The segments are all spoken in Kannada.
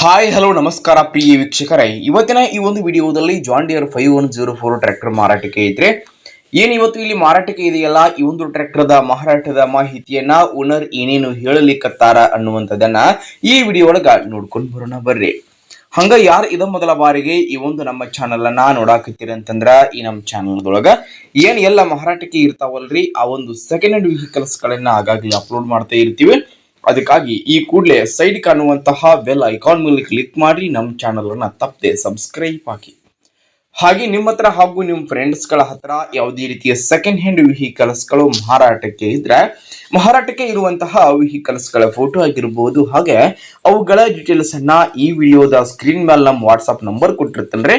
ಹಾಯ್ ಹಲೋ ನಮಸ್ಕಾರ ಪ್ರಿಯ ವೀಕ್ಷಕರೇ, ಇವತ್ತಿನ ಈ ಒಂದು ವಿಡಿಯೋದಲ್ಲಿ ಜಾನ್ ಡಿಯರ್ 5104 ಟ್ರ್ಯಾಕ್ಟರ್ ಮಾರಾಟಕ್ಕೆ ಇದ್ರೆ ಇವತ್ತು ಇಲ್ಲಿ ಮಾರಾಟಕ್ಕೆ ಇದೆಯಲ್ಲ, ಈ ಒಂದು ಟ್ರ್ಯಾಕ್ಟರ್ದ ಮಾರಾಟದ ಮಾಹಿತಿಯನ್ನ ಓನರ್ ಏನೇನು ಹೇಳಲಿಕ್ಕತ್ತಾರ ಅನ್ನುವಂಥದ್ದನ್ನ ಈ ವಿಡಿಯೋ ಒಳಗ ನೋಡ್ಕೊಂಡು ಬರೋಣ ಬರ್ರಿ. ಹಂಗ ಯಾರು ಇದ ಮೊದಲ ಬಾರಿಗೆ ಈ ಒಂದು ನಮ್ಮ ಚಾನಲ್ ಅನ್ನ ನೋಡಾಕತ್ತೀರಿ ಅಂತಂದ್ರ ಈ ನಮ್ಮ ಚಾನಲ್ದೊಳಗ ಎಲ್ಲ ಮಾರಾಟಕ್ಕೆ ಇರ್ತಾವಲ್ರಿ, ಆ ಒಂದು ಸೆಕೆಂಡ್ ಹ್ಯಾಂಡ್ ವೆಹಿಕಲ್ಸ್ ಗಳನ್ನ ಆಗಾಗ್ಲೇ ಅಪ್ಲೋಡ್ ಮಾಡ್ತಾ ಇರ್ತೀವಿ. ಅದಕ್ಕಾಗಿ ಈ ಕೂಡಲೇ ಸೈಡ್ ಕಾಣುವಂತಹ ಬೆಲ್ ಐಕಾನ್ ಮೇಲೆ ಕ್ಲಿಕ್ ಮಾಡಿ ನಮ್ಮ ಚಾನಲ್ ಅನ್ನ ತಪ್ಪದೆ ಸಬ್ಸ್ಕ್ರೈಬ್ ಹಾಕಿ. ಹಾಗೆ ನಿಮ್ಮ ಹತ್ರ ಹಾಗೂ ನಿಮ್ಮ ಫ್ರೆಂಡ್ಸ್ ಗಳ ಹತ್ರ ಯಾವುದೇ ರೀತಿಯ ಸೆಕೆಂಡ್ ಹ್ಯಾಂಡ್ ವೆಹಿಕಲ್ಸ್ ಗಳು ಮಾರಾಟಕ್ಕೆ ಇದ್ರೆ ಮಾರಾಟಕ್ಕೆ ಇರುವಂತಹ ವೆಹಿಕಲ್ಸ್ ಗಳ ಫೋಟೋ ಆಗಿರಬಹುದು, ಹಾಗೆ ಅವುಗಳ ಡೀಟೇಲ್ಸ್ ಅನ್ನ ಈ ವಿಡಿಯೋದ ಸ್ಕ್ರೀನ್ ಮೇಲೆ ನಮ್ಮ ವಾಟ್ಸ್ಆಪ್ ನಂಬರ್ ಕೊಟ್ಟಿರ್ತೇನೆ.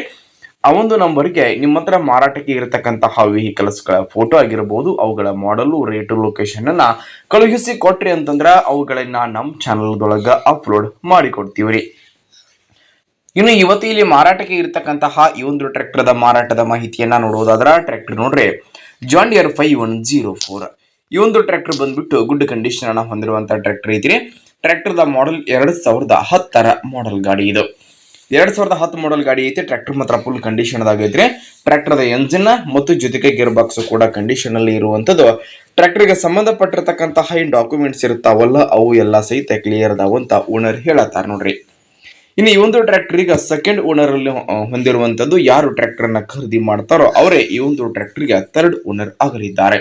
ಆ ಒಂದು ನಂಬರ್ಗೆ ನಿಮ್ಮ ಹತ್ರ ಮಾರಾಟಕ್ಕೆ ಇರತಕ್ಕಂತಹ ವೆಹಿಕಲ್ಸ್ ಗಳ ಫೋಟೋ ಆಗಿರಬಹುದು, ಅವುಗಳ ಮಾಡಲು, ರೇಟು, ಲೊಕೇಶನ್ ಅನ್ನ ಕಳುಹಿಸಿ ಕೊಟ್ರಿ ಅಂತಂದ್ರ ಅವುಗಳನ್ನ ನಮ್ಮ ಚಾನಲ್ದೊಳಗ ಅಪ್ಲೋಡ್ ಮಾಡಿಕೊಡ್ತೀವ್ರಿ. ಇನ್ನು ಇವತ್ತು ಇಲ್ಲಿ ಮಾರಾಟಕ್ಕೆ ಇರತಕ್ಕಂತಹ ಈ ಒಂದು ಟ್ರ್ಯಾಕ್ಟರ್ದ ಮಾರಾಟದ ಮಾಹಿತಿಯನ್ನ ನೋಡೋದಾದ್ರ, ಟ್ರ್ಯಾಕ್ಟರ್ ನೋಡ್ರಿ ಜಾನ್ ಡಿಯರ್ 5104. ಈ ಒಂದು ಟ್ರ್ಯಾಕ್ಟರ್ ಬಂದ್ಬಿಟ್ಟು ಗುಡ್ ಕಂಡೀಷನ್ ಅನ್ನ ಹೊಂದಿರುವಂತಹ ಟ್ರ್ಯಾಕ್ಟರ್ ಐತ್ರಿ. ಟ್ರ್ಯಾಕ್ಟರ್ದ ಮಾಡೆಲ್ 2010ರ ಮಾಡೆಲ್ ಗಾಡಿ ಇದು. 2010 ಮಾಡೆಲ್ ಗಾಡಿ ಐತಿ. ಟ್ರ್ಯಾಕ್ಟರ್ ಮಾತ್ರ ಫುಲ್ ಕಂಡೀಷನ್ ಆಗೈತ್ರಿ. ಟ್ರ್ಯಾಕ್ಟರ್ದ ಎಂಜಿನ್ ಮತ್ತು ಜೊತೆಗೆ ಗೇರ್ ಬಾಕ್ಸ್ ಕೂಡ ಕಂಡೀಷನ್ ಅಲ್ಲಿ ಇರುವಂತದ್ದು. ಟ್ರ್ಯಾಕ್ಟರ್ಗೆ ಸಂಬಂಧಪಟ್ಟಿರತಕ್ಕಂತಹ ಏನ್ ಡಾಕ್ಯುಮೆಂಟ್ಸ್ ಇರ್ತಾವಲ್ಲ ಅವು ಎಲ್ಲ ಸಹಿತ ಕ್ಲಿಯರ್ ಅದಾವ ಅಂತ ಓನರ್ ಹೇಳತ್ತಾರ ನೋಡ್ರಿ. ಇನ್ನು ಈ ಒಂದು ಟ್ರ್ಯಾಕ್ಟರ್ ಈಗ ಸೆಕೆಂಡ್ ಓನರ್ ಅಲ್ಲಿ ಹೊಂದಿರುವಂತದ್ದು. ಯಾರು ಟ್ರ್ಯಾಕ್ಟರ್ ಅನ್ನ ಖರೀದಿ ಮಾಡ್ತಾರೋ ಅವರೇ ಈ ಒಂದು ಟ್ರ್ಯಾಕ್ಟರ್ಗೆ ಥರ್ಡ್ ಓನರ್ ಆಗಲಿದ್ದಾರೆ.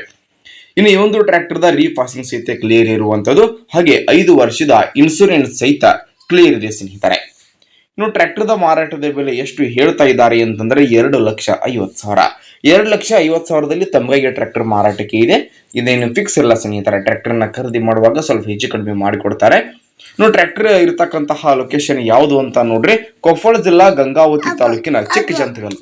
ಇನ್ನು ಈ ಒಂದು ಟ್ರ್ಯಾಕ್ಟರ್ದ ರೀಪಾಸಿಂಗ್ ಸಹಿತ ಕ್ಲಿಯರ್ ಇರುವಂತದ್ದು, ಹಾಗೆ 5 ವರ್ಷದ ಇನ್ಸೂರೆನ್ಸ್ ಸಹಿತ ಕ್ಲಿಯರ್ ಇದೆ ಸ್ನೇಹಿತರೆ. ಇನ್ನು ಟ್ರ್ಯಾಕ್ಟರ್ದ ಮಾರಾಟದ ಬೆಲೆ ಎಷ್ಟು ಹೇಳ್ತಾ ಇದ್ದಾರೆ ಅಂತಂದ್ರೆ 2,50,000. 2,50,000ದಲ್ಲಿ ತಮಗಾಗಿ ಟ್ರ್ಯಾಕ್ಟರ್ ಮಾರಾಟಕ್ಕೆ ಇದೆ. ಇದೇನು ಫಿಕ್ಸ್ ಇಲ್ಲ ಸ್ನೇಹಿತರೆ. ಟ್ರ್ಯಾಕ್ಟರ್ ನ ಖರೀದಿ ಮಾಡುವಾಗ ಸ್ವಲ್ಪ ಹೆಚ್ಚು ಕಡಿಮೆ ಮಾಡಿಕೊಡ್ತಾರೆ. ಇನ್ನು ಟ್ರ್ಯಾಕ್ಟರ್ ಇರತಕ್ಕಂತಹ ಲೊಕೇಶನ್ ಯಾವುದು ಅಂತ ನೋಡ್ರಿ, ಕೊಪ್ಪಳ ಜಿಲ್ಲಾ ಗಂಗಾವತಿ ತಾಲೂಕಿನ ಚಿಕ್ಕಜಂತಗಲ್.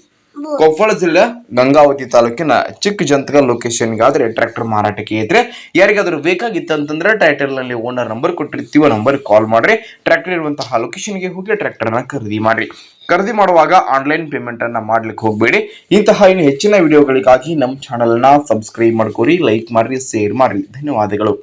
ಕೊಪ್ಪಳ ಜಿಲ್ಲೆ ಗಂಗಾವತಿ ತಾಲೂಕಿನ ಚಿಕ್ಕಜಂತಗಲ್ ಲೊಕೇಶನ್ಗೆ ಆದ್ರೆ ಟ್ರ್ಯಾಕ್ಟರ್ ಮಾರಾಟಕ್ಕೆ ಇದ್ರೆ ಯಾರಿಗಾದ್ರೂ ಬೇಕಾಗಿತ್ತು ಅಂತಂದ್ರೆ ಟೈಟಲ್ ನಲ್ಲಿ ಓನರ್ ನಂಬರ್ ಕೊಟ್ಟಿರ್ತೀವಿ, ನಂಬರ್ ಕಾಲ್ ಮಾಡ್ರಿ. ಟ್ರ್ಯಾಕ್ಟರ್ ಇರುವಂತಹ ಲೊಕೇಶನ್ಗೆ ಹೋಗಿ ಟ್ರ್ಯಾಕ್ಟರ್ ನ ಖರೀದಿ ಮಾಡ್ರಿ. ಖರೀದಿ ಮಾಡುವಾಗ ಆನ್ಲೈನ್ ಪೇಮೆಂಟ್ ಅನ್ನ ಮಾಡ್ಲಿಕ್ಕೆ ಹೋಗಬೇಡಿ. ಇಂತಹ ಇನ್ನು ಹೆಚ್ಚಿನ ವಿಡಿಯೋಗಳಿಗಾಗಿ ನಮ್ಮ ಚಾನಲ್ ನ ಸಬ್ಸ್ಕ್ರೈಬ್ ಮಾಡ್ಕೋರಿ, ಲೈಕ್ ಮಾಡ್ರಿ, ಶೇರ್ ಮಾಡ್ರಿ. ಧನ್ಯವಾದಗಳು.